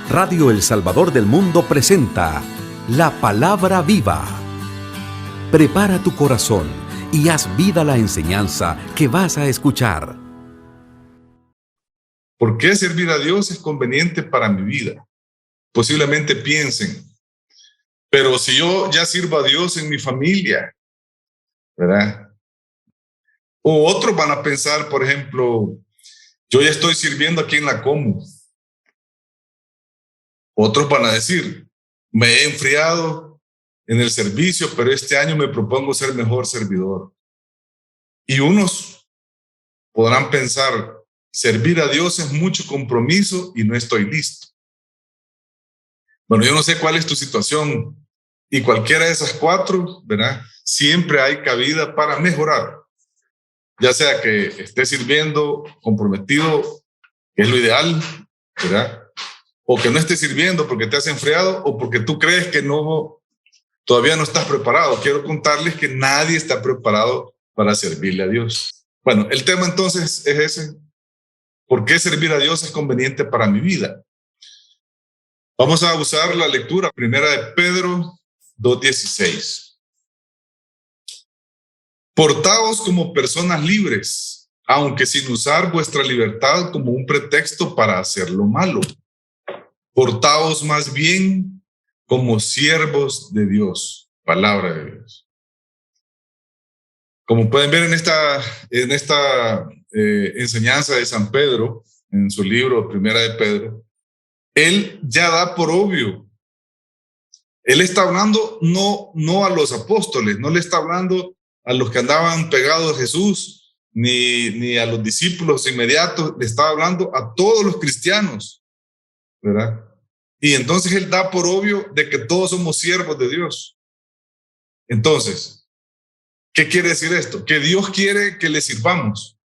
Radio El Salvador del Mundo presenta La Palabra Viva. Prepara tu corazón y haz vida la enseñanza que vas a escuchar. ¿Por qué servir a Dios es conveniente para mi vida? Posiblemente piensen, pero si yo ya sirvo a Dios en mi familia, ¿verdad? O otros van a pensar, por ejemplo, yo ya estoy sirviendo aquí en la Comu. Otros van a decir, me he enfriado en el servicio, pero este año me propongo ser mejor servidor. Y unos podrán pensar, servir a Dios es mucho compromiso y no estoy listo. Bueno, yo no sé cuál es tu situación y cualquiera de esas cuatro, ¿verdad? Siempre hay cabida para mejorar. Ya sea que estés sirviendo comprometido, que es lo ideal, ¿verdad? O que no estés sirviendo porque te has enfriado o porque tú crees que todavía no estás preparado. Quiero contarles que nadie está preparado para servirle a Dios. Bueno, el tema entonces es ese. ¿Por qué servir a Dios es conveniente para mi vida? Vamos a usar la lectura primera de Pedro 2:16. Portaos como personas libres, aunque sin usar vuestra libertad como un pretexto para hacer lo malo. Portaos más bien como siervos de Dios, palabra de Dios. Como pueden ver en esta enseñanza de San Pedro, en su libro Primera de Pedro, él ya da por obvio. Él está hablando no a los apóstoles, no le está hablando a los que andaban pegados a Jesús, ni a los discípulos inmediatos, le está hablando a todos los cristianos, ¿verdad? Y entonces él da por obvio de que todos somos siervos de Dios. Entonces, ¿qué quiere decir esto? Que Dios quiere que le sirvamos.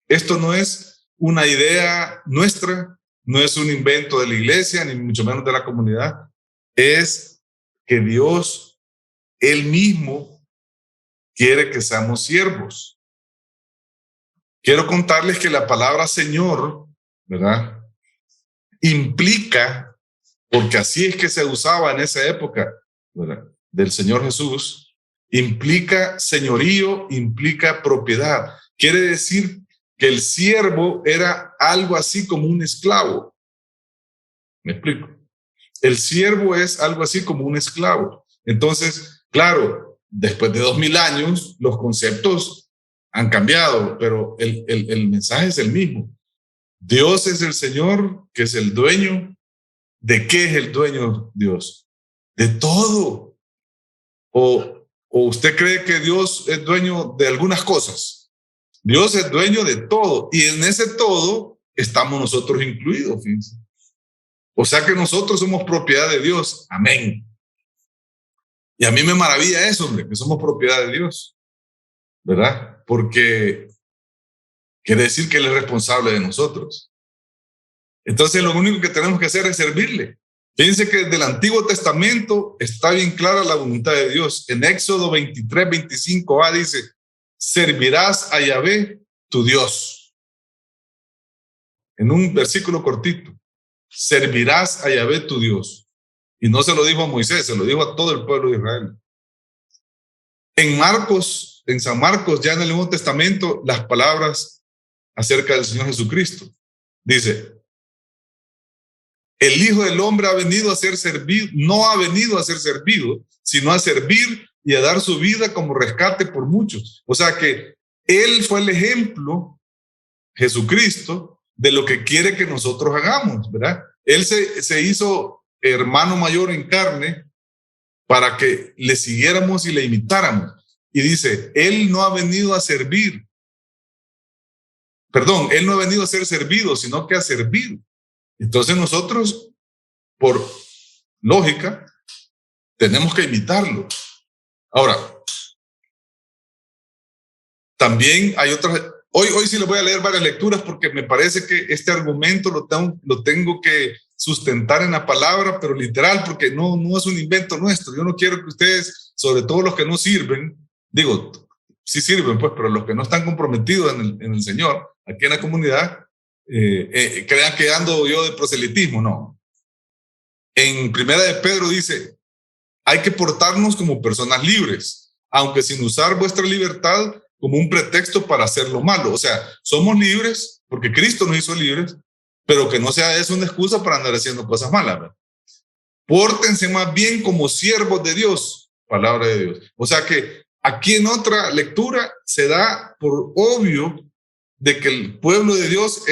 Esto no es una idea nuestra, no es un invento de la iglesia, ni mucho menos de la comunidad. Es que Dios, Él mismo, quiere que seamos siervos. Quiero contarles que la palabra Señor, ¿verdad? Implica, porque así es que se usaba en esa época, ¿verdad?, del Señor Jesús, implica señorío, implica propiedad. Quiere decir que el siervo era algo así como un esclavo. ¿Me explico? El siervo es algo así como un esclavo. Entonces, claro, después de 2000 años, los conceptos han cambiado, pero el mensaje es el mismo. Dios es el Señor, que es el dueño. ¿De qué es el dueño Dios? De todo. ¿O usted cree que Dios es dueño de algunas cosas? Dios es dueño de todo. Y en ese todo estamos nosotros incluidos, fíjense. O sea que nosotros somos propiedad de Dios. Amén. Y a mí me maravilla eso, hombre, que somos propiedad de Dios, ¿verdad? Porque quiere decir que Él es responsable de nosotros. Entonces lo único que tenemos que hacer es servirle. Fíjense que desde el Antiguo Testamento está bien clara la voluntad de Dios. En Éxodo 23:25a dice, servirás a Yahvé, tu Dios. En un versículo cortito, servirás a Yahvé, tu Dios. Y no se lo dijo a Moisés, se lo dijo a todo el pueblo de Israel. En San Marcos, ya en el Nuevo Testamento, las palabras acerca del Señor Jesucristo. Dice, el Hijo del Hombre ha venido a ser servido, no ha venido a ser servido, sino a servir y a dar su vida como rescate por muchos. O sea que Él fue el ejemplo, Jesucristo, de lo que quiere que nosotros hagamos, ¿verdad? Él se hizo hermano mayor en carne para que le siguiéramos y le imitáramos. Y dice, Él no ha venido a servir. Perdón, Él no ha venido a ser servido, sino que a servir. Entonces nosotros, por lógica, tenemos que imitarlo. Ahora, también hay otras. Hoy sí les voy a leer varias lecturas porque me parece que este argumento lo tengo que sustentar en la palabra, pero literal, porque no es un invento nuestro. Yo no quiero que ustedes, sobre todo los que no sirven, digo, sí sirven, pues, pero los que no están comprometidos en el Señor, aquí en la comunidad, crean que ando yo de proselitismo. No. En Primera de Pedro dice, hay que portarnos como personas libres, aunque sin usar vuestra libertad como un pretexto para hacer lo malo. O sea, somos libres porque Cristo nos hizo libres, pero que no sea eso una excusa para andar haciendo cosas malas, ¿verdad? Pórtense más bien como siervos de Dios, palabra de Dios. O sea que aquí en otra lectura se da por obvio de que el pueblo de Dios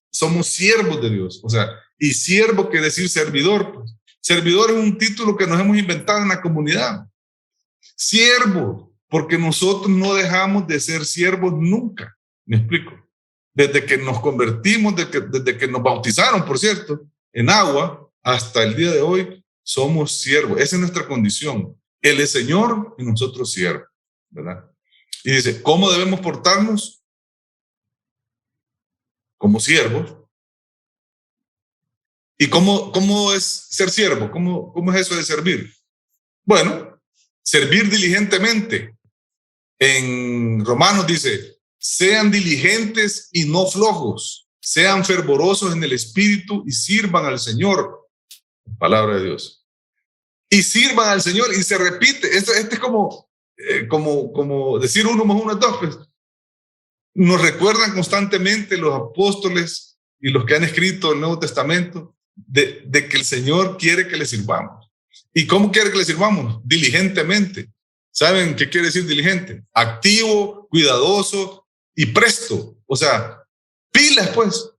somos siervos de Dios. O sea, y siervo quiere decir servidor. Pues. Servidor es un título que nos hemos inventado en la comunidad. Siervo, porque nosotros no dejamos de ser siervos nunca. ¿Me explico? Desde que nos convertimos, desde que nos bautizaron, por cierto, en agua, hasta el día de hoy, somos siervos. Esa es nuestra condición. Él es Señor y nosotros siervos, ¿verdad? Y dice, ¿cómo debemos portarnos? Como siervos. ¿Y cómo es ser siervo? ¿Cómo es eso de servir? Bueno, servir diligentemente. En Romanos dice, sean diligentes y no flojos, sean fervorosos en el espíritu y sirvan al Señor. Palabra de Dios. Y sirvan al Señor, y se repite. Este es como decir 1 más 1 es 2. Pues. Nos recuerdan constantemente los apóstoles y los que han escrito el Nuevo Testamento de que el Señor quiere que le sirvamos. ¿Y cómo quiere que le sirvamos? Diligentemente. ¿Saben qué quiere decir diligente? Activo, cuidadoso y presto. O sea, pilas pues.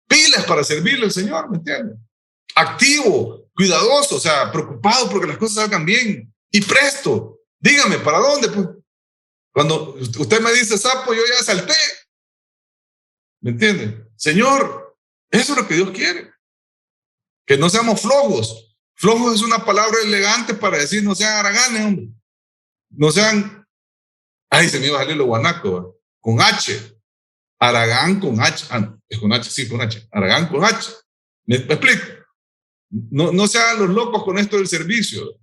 Pilas para servirle al Señor, ¿me entienden? Activo, cuidadoso, o sea, preocupado porque las cosas salgan bien. Y presto. Dígame, ¿para dónde? Pues? Cuando usted me dice sapo, yo ya salté. ¿Me entiende? Señor, eso es lo que Dios quiere. Que no seamos flojos. Flojos es una palabra elegante para decir no sean haraganes, hombre. No sean, ay, se me iba a salir lo guanaco, con H. Aragán con H. Es con H, sí, con H. Aragán con H. ¿Me explico? No sean los locos con esto del servicio.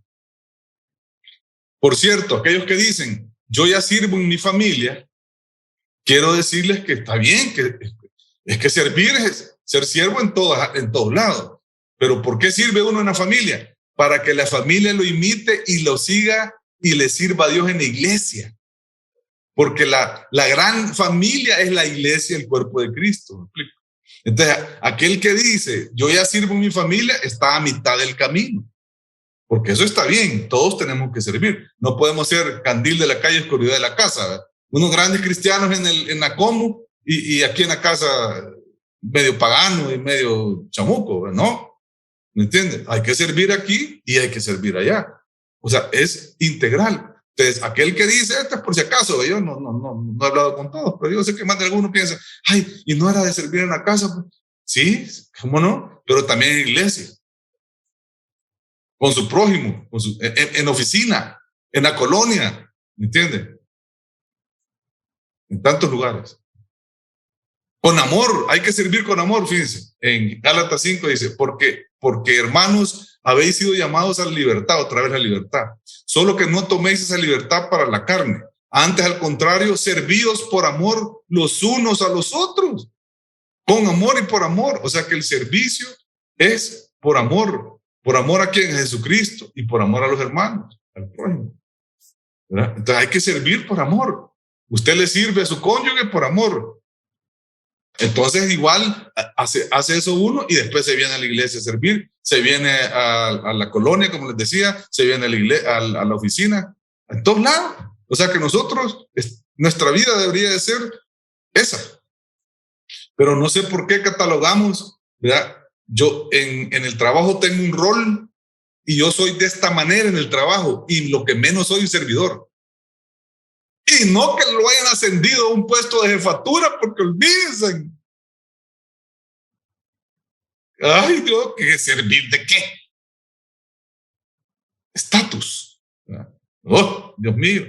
Por cierto, aquellos que dicen, yo ya sirvo en mi familia, quiero decirles que está bien, que es que servir es ser siervo en todos lados. Pero ¿por qué sirve uno en la familia? Para que la familia lo imite y lo siga y le sirva a Dios en la iglesia. Porque la gran familia es la iglesia, el cuerpo de Cristo. ¿Me explico? Entonces, aquel que dice, yo ya sirvo en mi familia, está a mitad del camino. Porque eso está bien, todos tenemos que servir. No podemos ser candil de la calle, oscuridad de la casa. ¿Verdad? Unos grandes cristianos en la Como y aquí en la casa medio pagano y medio chamuco, ¿verdad? ¿No? ¿Me entiendes? Hay que servir aquí y hay que servir allá. O sea, es integral. Entonces, aquel que dice esto es por si acaso, yo no he hablado con todos, pero yo sé que más de alguno piensa, ay, y no era de servir en la casa. Pues, sí, ¿cómo no? Pero también en iglesia, con su prójimo, en oficina, en la colonia, ¿me entiendes? En tantos lugares. Con amor, hay que servir con amor, fíjense. En Gálatas 5 dice, porque hermanos, habéis sido llamados a la libertad, otra vez la libertad. Solo que no toméis esa libertad para la carne. Antes, al contrario, servíos por amor los unos a los otros. Con amor y por amor. O sea que el servicio es por amor. Por amor a quien, a Jesucristo, y por amor a los hermanos, al prójimo. ¿Verdad? Entonces hay que servir por amor. Usted le sirve a su cónyuge por amor. Entonces igual hace eso uno y después se viene a la iglesia a servir, se viene a la colonia, como les decía, se viene a la oficina, en todos lados. O sea que nosotros, nuestra vida debería de ser esa. Pero no sé por qué catalogamos, ¿verdad? Yo en el trabajo tengo un rol y yo soy de esta manera en el trabajo y lo que menos soy un servidor. Y no que lo hayan ascendido a un puesto de jefatura, porque olvídense. Ay, Dios, ¿qué servir de qué? Estatus. Oh, Dios mío.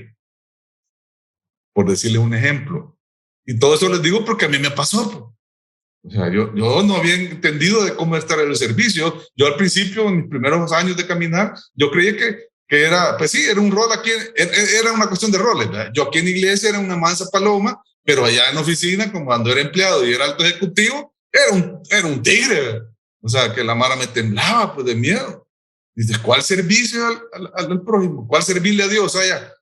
Por decirles un ejemplo. Y todo eso les digo porque a mí me pasó. O sea, yo no había entendido de cómo estar en el servicio. Yo al principio, en mis primeros años de caminar, yo creía que era, pues sí, era un rol aquí, era una cuestión de roles, ¿verdad? Yo aquí en iglesia era una mansa paloma, pero allá en la oficina, como cuando era empleado y era alto ejecutivo, era un tigre, ¿verdad? O sea, que la mara me temblaba, pues, de miedo. Dices, ¿cuál servicio al prójimo? ¿Cuál servirle a Dios allá?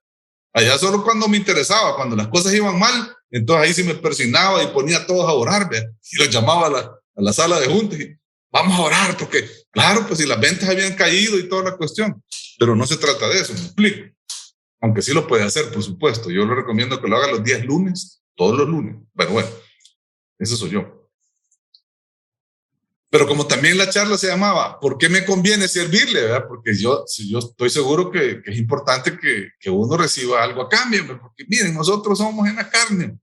Allá solo cuando me interesaba, cuando las cosas iban mal, entonces ahí sí me persignaba y ponía a todos a orar, ¿ve? Y los llamaba a la sala de juntas y vamos a orar, porque claro, pues si las ventas habían caído y toda la cuestión, pero no se trata de eso, me explico. Aunque sí lo puede hacer, por supuesto. Yo le recomiendo que lo haga los días lunes, todos los lunes. Bueno, eso soy yo. Pero como también la charla se llamaba, ¿por qué me conviene servirle? ¿Verdad? Porque yo estoy seguro que es importante que uno reciba algo a cambio, porque miren, nosotros somos en la carne.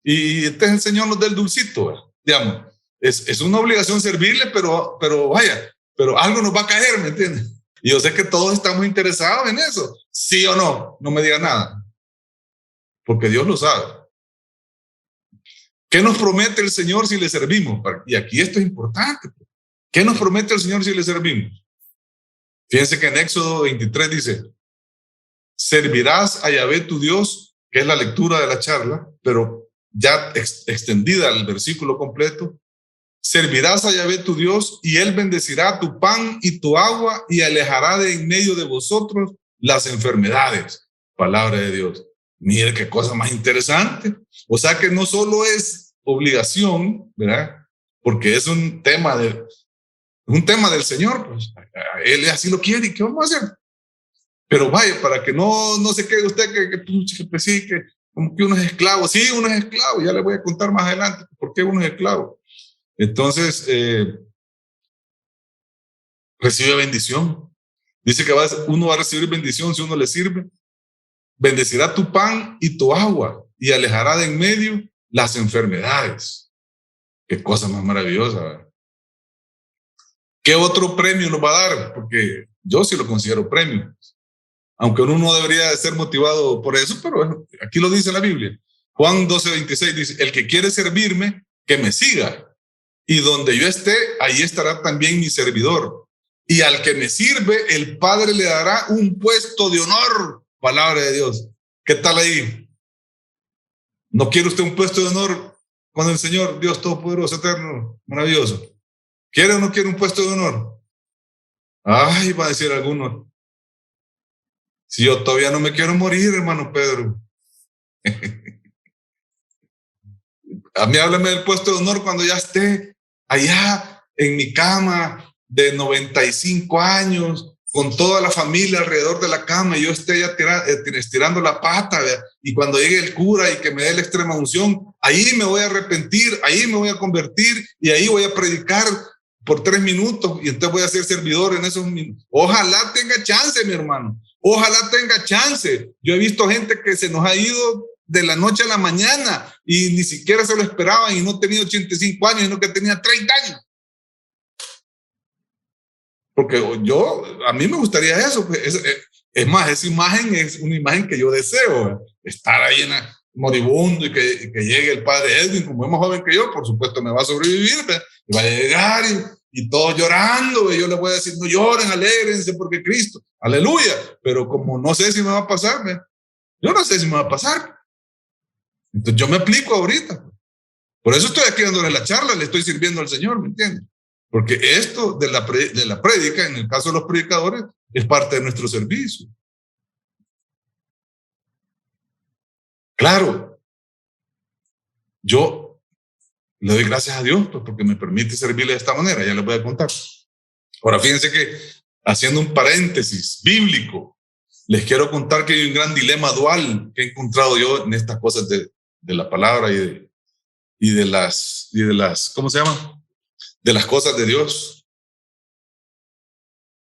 Y este es el Señor nos da el dulcito, ¿verdad? Digamos. Es una obligación servirle, pero vaya, pero algo nos va a caer, ¿me entiendes? Y yo sé que todos estamos interesados en eso. ¿Sí o no? No me diga nada. Porque Dios lo sabe. ¿Qué nos promete el Señor si le servimos? Y aquí esto es importante. ¿Qué nos promete el Señor si le servimos? Fíjense que en Éxodo 23 dice, servirás a Yahvé tu Dios, que es la lectura de la charla, pero ya extendida el versículo completo. Servirás a Yahvé tu Dios y él bendecirá tu pan y tu agua y alejará de en medio de vosotros las enfermedades. Palabra de Dios. Mire qué cosa más interesante. O sea que no solo es obligación, ¿verdad? Porque es un tema del Señor, pues él así lo quiere y ¿qué vamos a hacer? Pero vaya, para que no se quede usted que sí, que como que uno es esclavo. Sí, uno es esclavo, ya le voy a contar más adelante por qué uno es esclavo. Entonces, recibe bendición. Dice que uno va a recibir bendición si uno le sirve. Bendecirá tu pan y tu agua y alejará de en medio las enfermedades. Qué cosa más maravillosa, ¿verdad? ¿Qué otro premio nos va a dar? Porque yo sí lo considero premio. Aunque uno no debería de ser motivado por eso, pero bueno, aquí lo dice la Biblia. Juan 12:26 dice, el que quiere servirme, que me siga. Y donde yo esté, ahí estará también mi servidor. Y al que me sirve, el Padre le dará un puesto de honor. Palabra de Dios. ¿Qué tal ahí? ¿No quiere usted un puesto de honor con el Señor, Dios Todopoderoso, eterno, maravilloso? ¿Quiere o no quiere un puesto de honor? Ay, va a decir alguno. Si yo todavía no me quiero morir, hermano Pedro. A mí háblame del puesto de honor cuando ya esté allá en mi cama de 95 años, con toda la familia alrededor de la cama, y yo esté ya estirando la pata, ¿verdad? Y cuando llegue el cura y que me dé la extrema unción, ahí me voy a arrepentir, ahí me voy a convertir y ahí voy a predicar por 3 minutos y entonces voy a ser servidor en esos minutos. Ojalá tenga chance, mi hermano. Ojalá tenga chance. Yo he visto gente que se nos ha ido de la noche a la mañana y ni siquiera se lo esperaban y no tenía 85 años, sino que tenía 30 años. Porque a mí me gustaría eso. Es más, esa imagen es una imagen que yo deseo, estar ahí moribundo y que llegue el padre Edwin, como es más joven que yo, por supuesto me va a sobrevivir, y va a llegar y todos llorando, y yo les voy a decir, no lloren, alégrense porque Cristo, aleluya, pero como no sé si me va a pasar, yo no sé si me va a pasar, entonces yo me aplico ahorita, por eso estoy aquí dándole la charla, le estoy sirviendo al Señor, ¿me entiendes? Porque esto de la prédica, en el caso de los predicadores, es parte de nuestro servicio. Claro, yo le doy gracias a Dios pues, porque me permite servirle de esta manera, ya les voy a contar. Ahora, fíjense que, haciendo un paréntesis bíblico, les quiero contar que hay un gran dilema dual que he encontrado yo en estas cosas de la palabra y de las, ¿cómo se llama? De las cosas de Dios.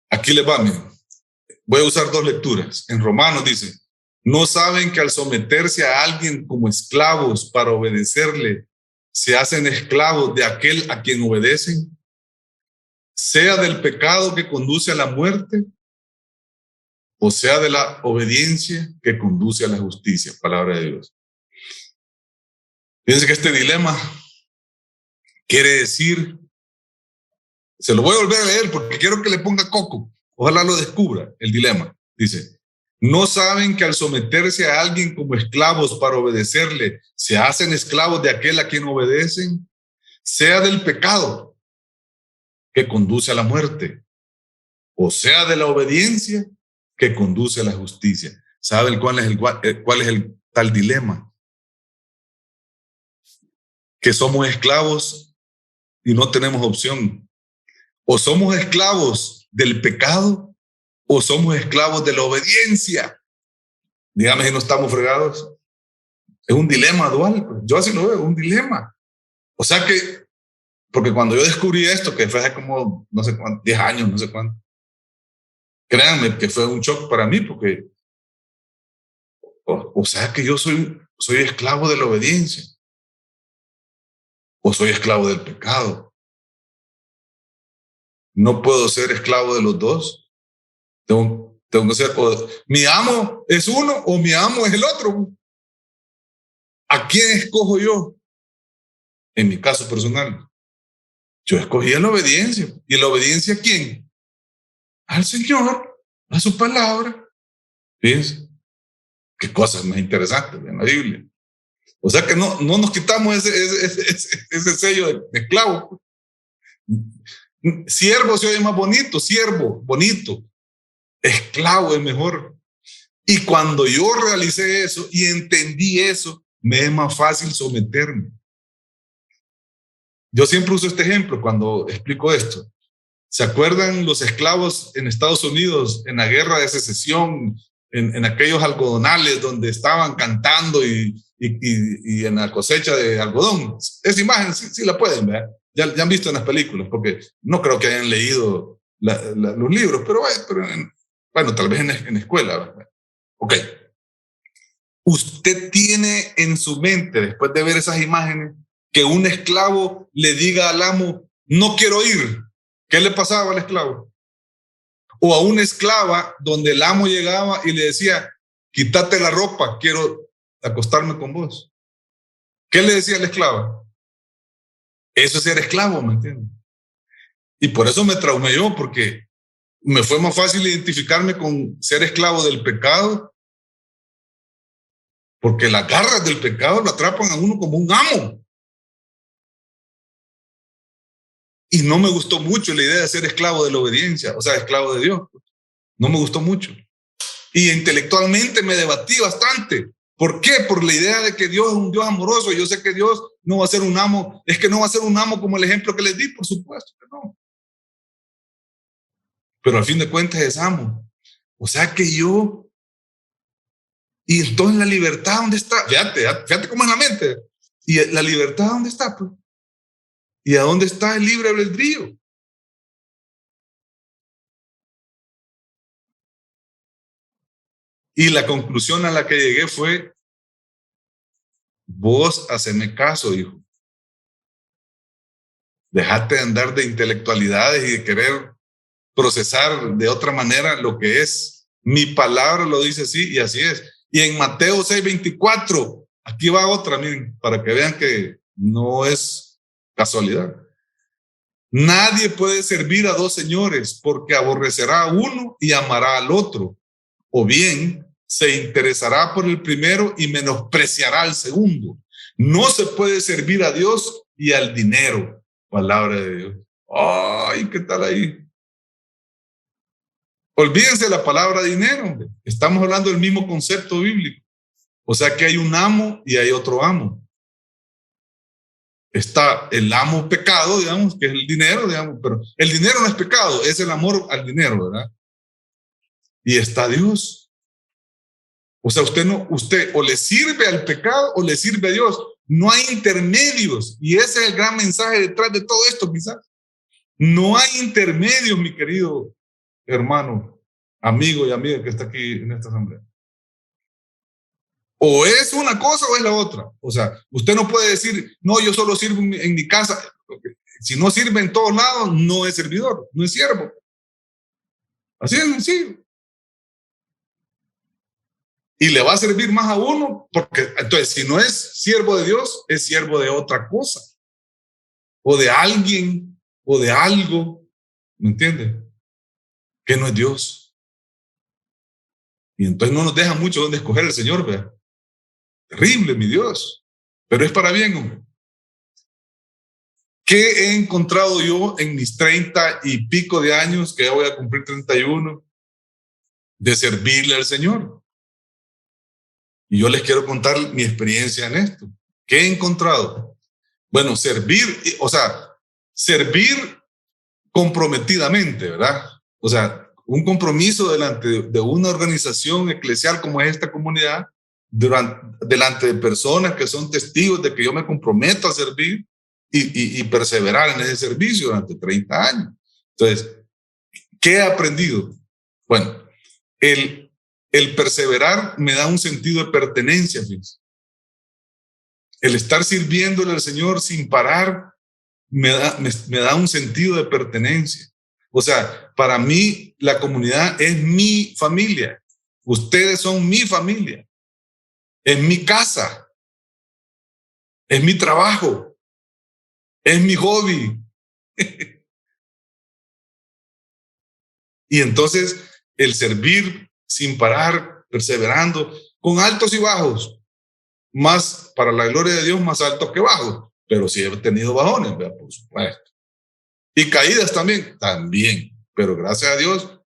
Aquí les va, miren. Voy a usar 2 lecturas. En Romanos dice, ¿no saben que al someterse a alguien como esclavos para obedecerle, se hacen esclavos de aquel a quien obedecen? Sea del pecado que conduce a la muerte, o sea de la obediencia que conduce a la justicia. Palabra de Dios. Fíjense que este dilema quiere decir, se lo voy a volver a leer porque quiero que le ponga coco. Ojalá lo descubra, el dilema. Dice, ¿no saben que al someterse a alguien como esclavos para obedecerle, se hacen esclavos de aquel a quien obedecen? Sea del pecado que conduce a la muerte, o sea de la obediencia que conduce a la justicia. ¿Saben cuál es el tal dilema? Que somos esclavos y no tenemos opción. O somos esclavos del pecado o somos esclavos de la obediencia. Dígame si no estamos fregados. Es un dilema dual. Yo así lo veo, un dilema. O sea que, porque cuando yo descubrí esto, que fue hace como, no sé cuánto, 10 años, no sé cuánto, créanme que fue un shock para mí, porque, o sea que yo soy esclavo de la obediencia, o soy esclavo del pecado. No puedo ser esclavo de los dos. Tengo que ser, o mi amo es uno o mi amo es el otro. ¿A quién escojo yo? En mi caso personal, yo escogí la obediencia. ¿Y la obediencia a quién? Al Señor, a su palabra. Fíjense, qué cosas más interesantes en la Biblia. O sea que no nos quitamos ese sello de esclavo. Siervo se oye más bonito, siervo, bonito. Esclavo es mejor. Y cuando yo realicé eso y entendí eso, me es más fácil someterme. Yo siempre uso este ejemplo cuando explico esto. ¿Se acuerdan los esclavos en Estados Unidos en la guerra de secesión, en aquellos algodonales donde estaban cantando y en la cosecha de algodón? Esa imagen sí la pueden ver. Ya han visto en las películas, porque no creo que hayan leído los libros, pero bueno, tal vez en escuela. ¿Verdad? Ok. Usted tiene en su mente, después de ver esas imágenes, que un esclavo le diga al amo, no quiero ir. ¿Qué le pasaba al esclavo? O a una esclava donde el amo llegaba y le decía, quítate la ropa, quiero acostarme con vos. ¿Qué le decía al esclavo? Eso es ser esclavo, ¿me entiendes? Y por eso me traumé yo, porque me fue más fácil identificarme con ser esclavo del pecado, porque las garras del pecado lo atrapan a uno como un amo. Y no me gustó mucho la idea de ser esclavo de la obediencia, o sea, esclavo de Dios. No me gustó mucho. Y intelectualmente me debatí bastante. ¿Por qué? Por la idea de que Dios es un Dios amoroso. Yo sé que Dios no va a ser un amo. Es que no va a ser un amo como el ejemplo que les di, por supuesto que no. Pero al fin de cuentas es amo. O sea que yo... Y entonces la libertad, ¿dónde está? Fíjate cómo es la mente. ¿Y la libertad dónde está? Pues? ¿Y a dónde está el libre albedrío? Y la conclusión a la que llegué fue, vos haceme caso, hijo. Dejate de andar de intelectualidades y de querer procesar de otra manera lo que es. Mi palabra lo dice así y así es. Y en Mateo 6:24, aquí va otra, miren, para que vean que no es casualidad. Nadie puede servir a dos señores porque aborrecerá a uno y amará al otro. O bien se interesará por el primero y menospreciará al segundo. No se puede servir a Dios y al dinero. Palabra de Dios. Ay, ¿qué tal ahí? Olvídense la palabra dinero, hombre. Estamos hablando del mismo concepto bíblico. O sea que hay un amo y hay otro amo. Está el amo pecado, digamos, que es el dinero, digamos, pero el dinero no es pecado, es el amor al dinero, ¿verdad? Y está Dios. O sea, usted o le sirve al pecado o le sirve a Dios. No hay intermedios. Y ese es el gran mensaje detrás de todo esto, quizás. No hay intermedios, mi querido hermano, amigo y amiga que está aquí en esta asamblea. O es una cosa o es la otra. O sea, usted no puede decir, no, yo solo sirvo en mi casa. Si no sirve en todos lados, no es servidor, no es siervo. Así es sencillo. Y le va a servir más a uno, porque entonces si no es siervo de Dios, es siervo de otra cosa. O de alguien, o de algo. ¿Me entiende? Que no es Dios. Y entonces no nos deja mucho donde escoger el Señor, ¿verdad? Terrible, mi Dios. Pero es para bien, hombre. ¿Qué he encontrado yo en mis 30 y pico de años, que ya voy a cumplir 31, de servirle al Señor? Y yo les quiero contar mi experiencia en esto. ¿Qué he encontrado? Bueno, servir comprometidamente, ¿verdad? O sea, un compromiso delante de una organización eclesial como es esta comunidad, delante de personas que son testigos de que yo me comprometo a servir y perseverar en ese servicio durante 30 años. Entonces, ¿qué he aprendido? Bueno, el perseverar me da un sentido de pertenencia, fíjense. El estar sirviéndole al Señor sin parar me da un sentido de pertenencia. O sea, para mí la comunidad es mi familia. Ustedes son mi familia. Es mi casa. Es mi trabajo. Es mi hobby. Y entonces el servir sin parar, perseverando, con altos y bajos, más para la gloria de Dios, más altos que bajos, pero sí he tenido bajones, ¿verdad? Por supuesto. Y caídas también, pero gracias a Dios,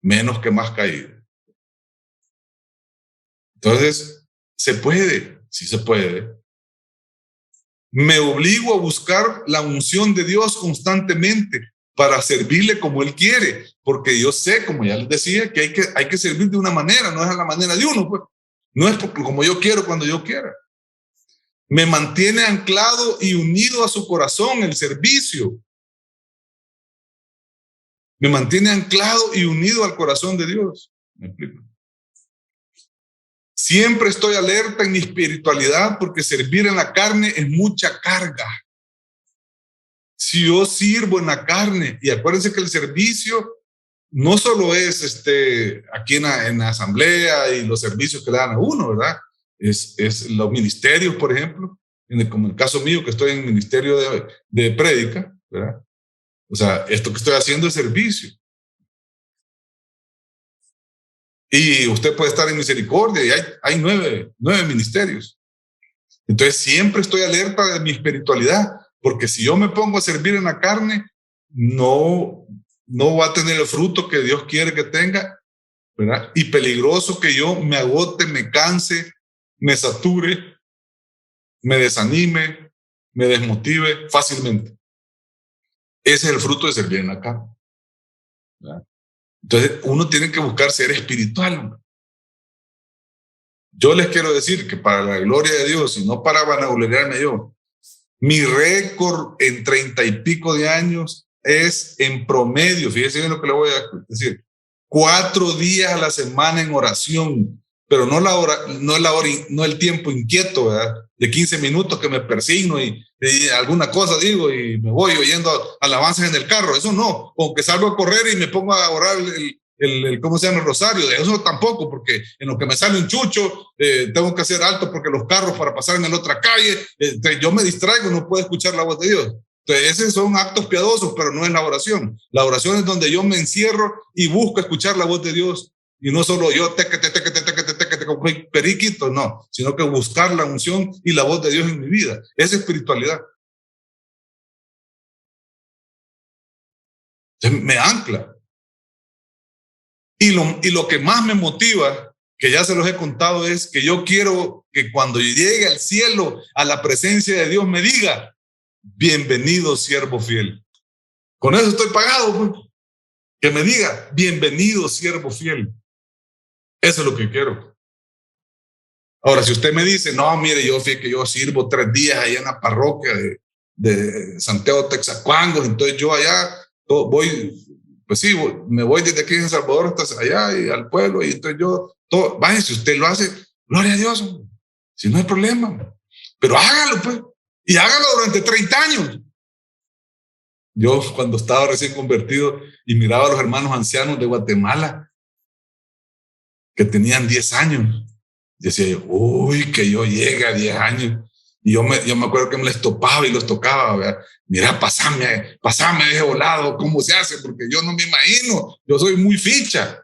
menos que más caídas. Entonces, se puede, sí se puede. Me obligo a buscar la unción de Dios constantemente para servirle como Él quiere, porque yo sé, como ya les decía, que hay que servir de una manera, no es a la manera de uno, pues. No es como yo quiero, cuando yo quiera. Me mantiene anclado y unido a su corazón el servicio. Me mantiene anclado y unido al corazón de Dios. ¿Me explico? Siempre estoy alerta en mi espiritualidad, porque servir en la carne es mucha carga. Si yo sirvo en la carne, y acuérdense que el servicio no solo es aquí en la asamblea y los servicios que le dan a uno, ¿verdad? Es los ministerios, por ejemplo, como en el caso mío, que estoy en el ministerio de prédica, ¿verdad? O sea, esto que estoy haciendo es servicio. Y usted puede estar en misericordia, y hay nueve ministerios. Entonces siempre estoy alerta de mi espiritualidad, porque si yo me pongo a servir en la carne, no va a tener el fruto que Dios quiere que tenga, ¿verdad? Y peligroso que yo me agote, me canse, me sature, me desanime, me desmotive fácilmente. Ese es el fruto de servir en la carne, ¿verdad? Entonces uno tiene que buscar ser espiritual. Yo les quiero decir que para la gloria de Dios, y no para vanagloriarme yo, mi récord en 30 y pico de años es en promedio, fíjense bien lo que le voy a decir, 4 días a la semana en oración, pero no el tiempo inquieto, ¿verdad? De 15 minutos que me persigno y alguna cosa digo y me voy oyendo alabanzas en el carro. Eso no, como que salgo a correr y me pongo a orar ¿cómo se llama? El rosario. De eso tampoco, porque en lo que me sale un chucho, tengo que hacer alto porque los carros para pasar en la otra calle, yo me distraigo, no puedo escuchar la voz de Dios. Entonces, esos son actos piadosos, pero no es la oración. La oración es donde yo me encierro y busco escuchar la voz de Dios. Y no solo yo, como periquito, no, sino que buscar la unción y la voz de Dios en mi vida. Esa es espiritualidad. Entonces, me ancla. Y lo que más me motiva, que ya se los he contado, es que yo quiero que cuando llegue al cielo, a la presencia de Dios, me diga: bienvenido, siervo fiel. Con eso estoy pagado, pues. Que me diga: bienvenido, siervo fiel. Eso es lo que quiero. Ahora, si usted me dice: no, mire, yo sirvo 3 días allá en la parroquia de Santiago Texacuangos, entonces yo allá voy, pues sí, me voy desde aquí en El Salvador hasta allá y al pueblo, y entonces vaya, si usted lo hace, gloria a Dios, si no hay problema, pero hágalo, pues, y hágalo durante 30 años. Yo, cuando estaba recién convertido y miraba a los hermanos ancianos de Guatemala que tenían 10 años, decía yo: uy, que yo llegue a 10 años. Y yo me acuerdo que me les topaba y los tocaba, ¿verdad? Mira, pasame de ese volado, ¿cómo se hace? Porque yo no me imagino, yo soy muy ficha.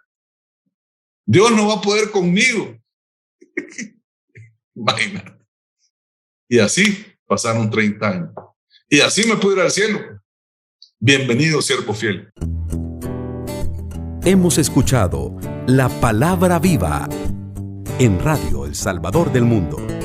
Dios no va a poder conmigo. Imagínate. Y así pasaron 30 años. y así me puedo ir al cielo. Bienvenido, siervo fiel. Hemos escuchado La Palabra Viva en Radio El Salvador del Mundo.